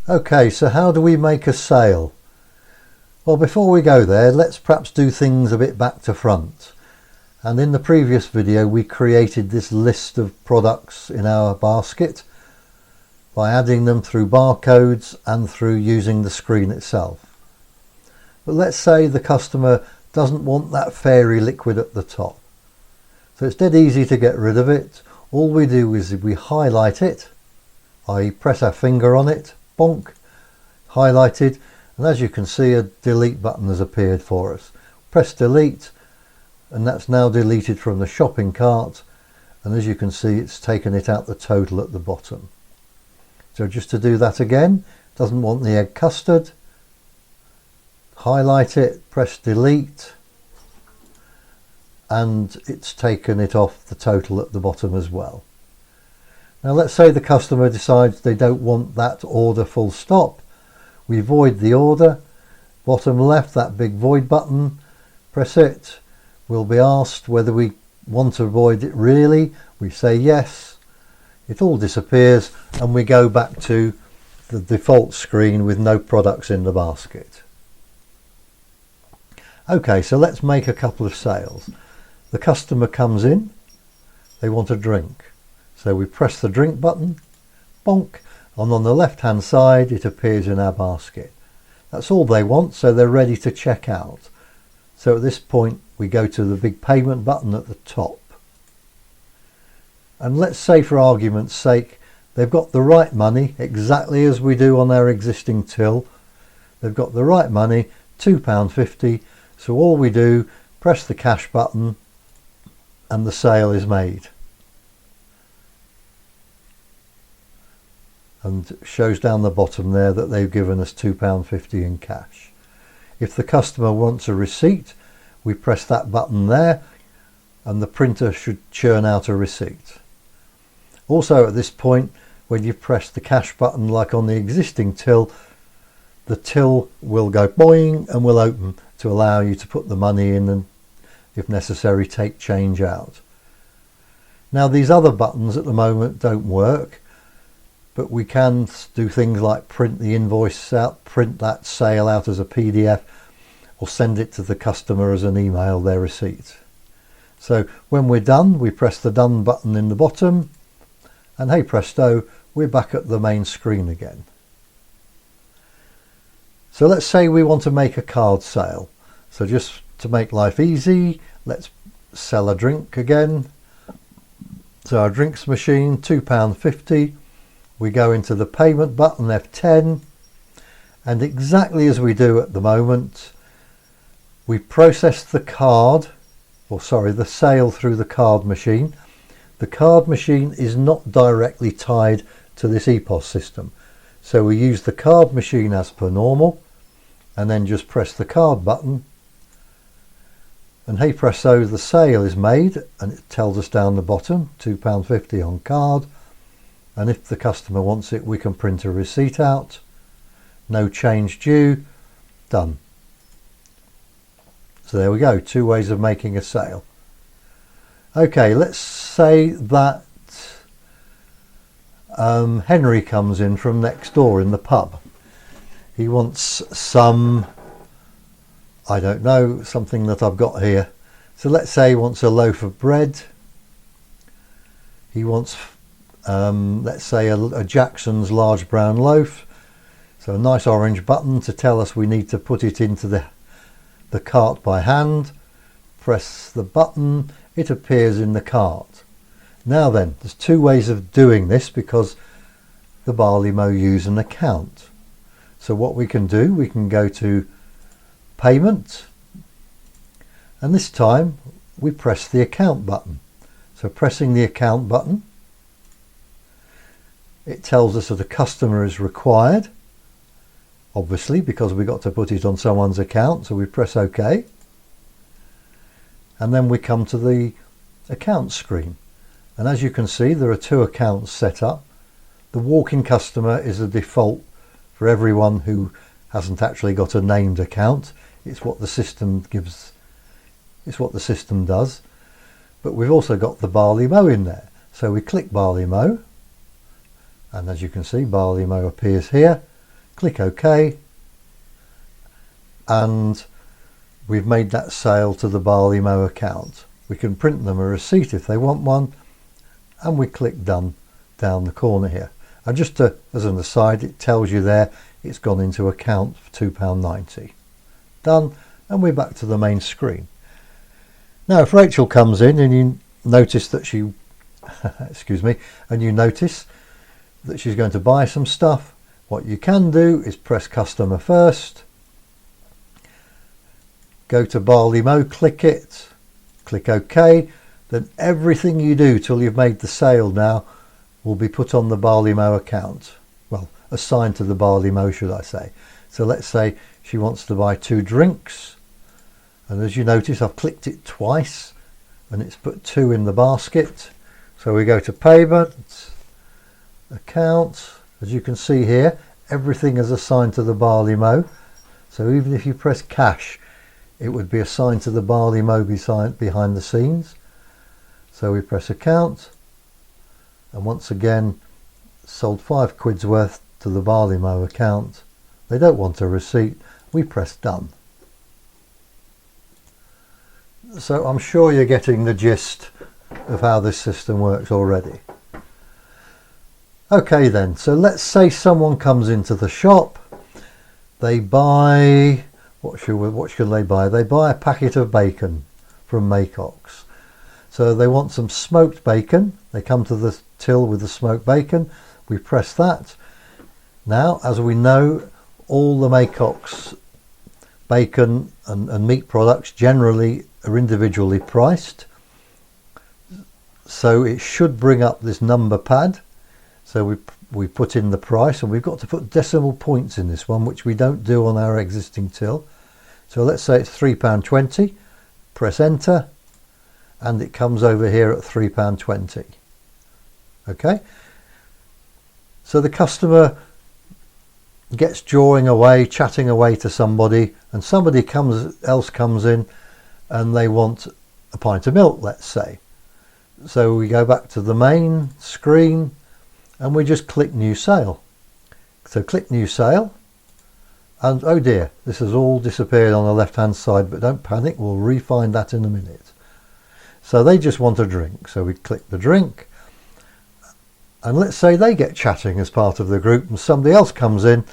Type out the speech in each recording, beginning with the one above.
Okay, so how do we make a sale? Well, before we go there, let's perhaps do things a bit back to front. And in the previous video, we created this list of products in our basket by adding them through barcodes and through using the screen itself. But let's say the customer doesn't want that fairy liquid at the top. So it's dead easy to get rid of it. All we do is we highlight it, i.e. press our finger on it, bonk, highlighted, and as you can see a delete button has appeared for us. Press delete and that's now deleted from the shopping cart, and as you can see it's taken it out the total at the bottom. So just to do that again, doesn't want the egg custard, highlight it, press delete, and it's taken it off the total at the bottom as well. Now let's say the customer decides they don't want that order full stop. We void the order, bottom left, that big void button, press it. We'll be asked whether we want to void it really. We say yes, it all disappears and we go back to the default screen with no products in the basket. Okay, so let's make a couple of sales. The customer comes in, they want a drink. So we press the drink button, bonk, and on the left hand side it appears in our basket. That's all they want, so they're ready to check out. So at this point we go to the big payment button at the top. And let's say for argument's sake they've got the right money, exactly as we do on our existing till. They've got the right money, £2.50, so all we do, press the cash button and the sale is made. And shows down the bottom there that they've given us £2.50 in cash. If the customer wants a receipt, we press that button there and the printer should churn out a receipt. Also at this point, when you press the cash button like on the existing till, the till will go boing and will open to allow you to put the money in and if necessary take change out. Now these other buttons at the moment don't work, but we can do things like print the invoice out, print that sale out as a PDF, or send it to the customer as an email, their receipt. So when we're done, we press the done button in the bottom, and hey presto, we're back at the main screen again. So let's say we want to make a card sale. So just to make life easy, let's sell a drink again. So our drinks machine, £2.50. We go into the payment button, F10, and exactly as we do at the moment, we process the card, or sorry, the sale through the card machine. The card machine is not directly tied to this EPOS system. So we use the card machine as per normal, and then just press the card button. And hey presto, the sale is made, and it tells us down the bottom, £2.50 on card. And if the customer wants it, we can print a receipt out. No change due. Done. So there we go, two ways of making a sale. Okay, let's say that Henry comes in from next door in the pub. He wants some, I don't know, something that I've got here. So let's say he wants a loaf of bread. He wants let's say a Jackson's large brown loaf. So a nice orange button to tell us we need to put it into the cart by hand. Press the button, it appears in the cart. Now then, there's two ways of doing this because the Barleymow use an account. So what we can do, we can go to payment, and this time we press the account button. So pressing the account button, it tells us that a customer is required, obviously because we got to put it on someone's account, so we press OK. And then we come to the account screen. And as you can see, there are two accounts set up. The walk-in customer is the default for everyone who hasn't actually got a named account. It's what the system gives, it's what the system does. But we've also got the Barleymow in there. So we click Barleymow, and as you can see, Barleymow appears here. click OK, and we've made that sale to the Barley Mow account. We can print them a receipt if they want one, and we click done down the corner here. And just as an aside, it tells you there it's gone into account for £2.90. Done, and we're back to the main screen. Now if Rachel comes in and you notice that she excuse me, and you notice that she's going to buy some stuff, what you can do is press customer first, go to Barley Mow, click it, click OK, then everything you do till you've made the sale now will be put on the Barley Mow account. Well, assigned to the Barley Mow, should I say. So let's say she wants to buy 2 drinks, and as you notice I've clicked it twice and it's put 2 in the basket. So we go to payment, account. As you can see here, everything is assigned to the Barley Mow. So even if you press cash, it would be assigned to the Barley Mow behind the scenes. So we press account, and once again sold £5 worth to the Barley Mow account. They don't want a receipt. We press done. So I'm sure you're getting the gist of how this system works already. Okay then, so let's say someone comes into the shop, they buy, what should they buy? They buy a packet of bacon from Maycox. So they want some smoked bacon. They come to the till with the smoked bacon. We press that. Now, as we know, all the Maycox bacon and meat products generally are individually priced. So it should bring up this number pad. So we put in the price, and we've got to put decimal points in this one, which we don't do on our existing till. So let's say it's £3.20. Press enter, and it comes over here at £3.20. Okay. So the customer gets jawing away, chatting away to somebody, and somebody else comes in and they want a pint of milk, let's say. So we go back to the main screen and we just click new sale. So click new sale, and oh dear, this has all disappeared on the left hand side, but don't panic, we'll re-find that in a minute. So they just want a drink, so we click the drink, and let's say they get chatting as part of the group and somebody else comes in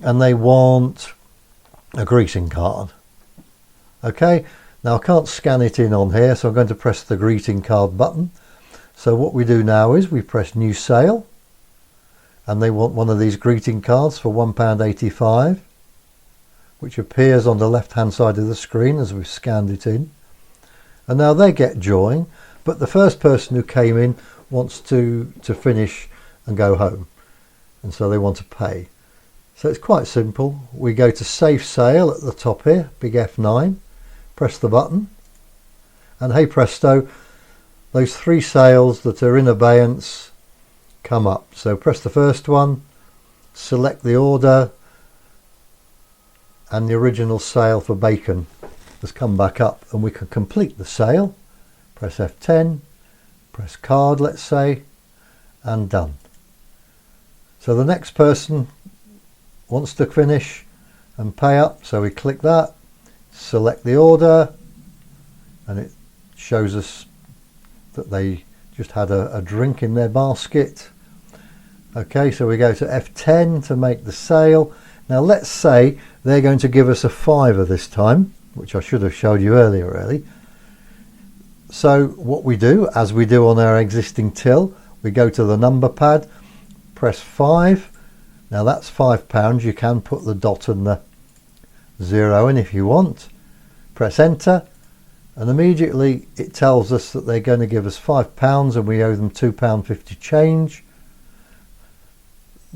and they want a greeting card. Okay, now I can't scan it in on here, so I'm going to press the greeting card button. So what we do now is we press new sale, and they want one of these greeting cards for £1.85, which appears on the left hand side of the screen as we've scanned it in. And now they get join, but the first person who came in wants to finish and go home, and so they want to pay. So it's quite simple. We go to save sale at the top here, big F9, press the button, and hey presto, those 3 sales that are in abeyance come up. So press the first one, select the order, and the original sale for bacon has come back up, and we can complete the sale. Press F10, press card, let's say, and done. So the next person wants to finish and pay up, so we click that, select the order, and it shows us that they just had a drink in their basket. Okay, so we go to F10 to make the sale. Now let's say they're going to give us a £5 this time, which I should have showed you earlier really. So what we do, as we do on our existing till, we go to the number pad, press 5. Now that's £5. You can put the dot and the 0 in if you want. Press enter, and immediately it tells us that they're going to give us £5 and we owe them £2.50 change.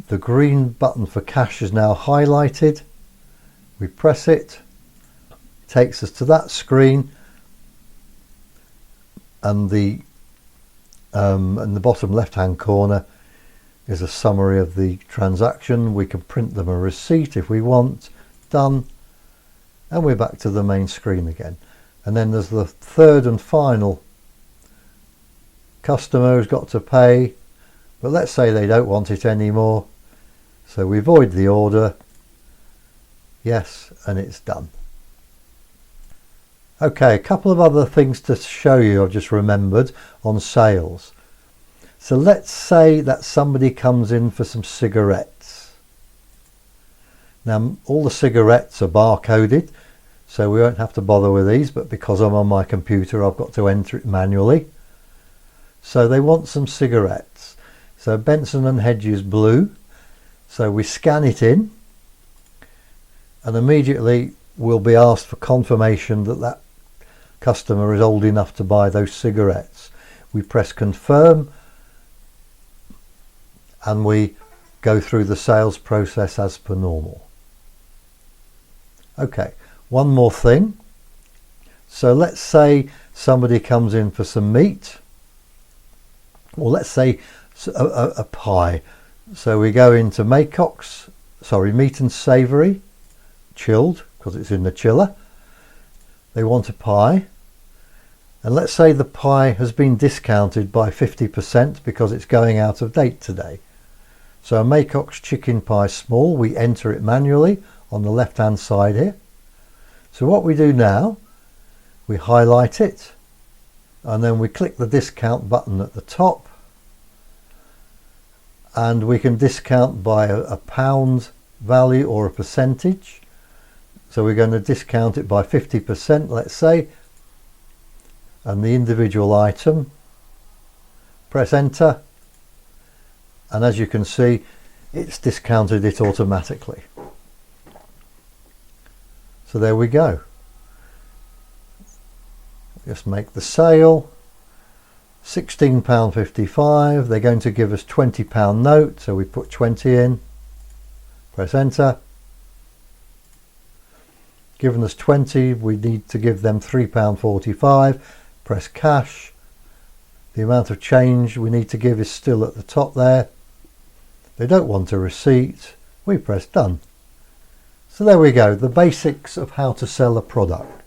The green button for cash is now highlighted. We press it, takes us to that screen, and the in the bottom left hand corner is a summary of the transaction. We can print them a receipt if we want. Done, and we're back to the main screen again. And then there's the third and final customer who's got to pay, but let's say they don't want it anymore, So we void the order, yes, and it's done. Okay, a couple of other things to show you I've just remembered on sales. So let's say that somebody comes in for some cigarettes. Now all the cigarettes are barcoded, so we won't have to bother with these, but because I'm on my computer I've got to enter it manually. So they want some cigarettes. So Benson and Hedges blue. So we scan it in and immediately we'll be asked for confirmation that that customer is old enough to buy those cigarettes. We press confirm and we go through the sales process as per normal. Okay, one more thing. So let's say somebody comes in for some meat, or let's say a pie. So we go into Maycock's, meat and savoury, chilled, because it's in the chiller. They want a pie. And let's say the pie has been discounted by 50% because it's going out of date today. So a Maycock's chicken pie small, we enter it manually on the left hand side here. So what we do now, we highlight it and then we click the discount button at the top, and we can discount by a pound value or a percentage. So we're going to discount it by 50%, let's say, and the individual item, press enter, and as you can see it's discounted it automatically. So there we go. Just make the sale, £16.55. They're going to give us £20 note, so we put 20 in, press enter. Given us 20, we need to give them £3.45, press cash. The amount of change we need to give is still at the top there. They don't want a receipt, we press done. So there we go, the basics of how to sell a product.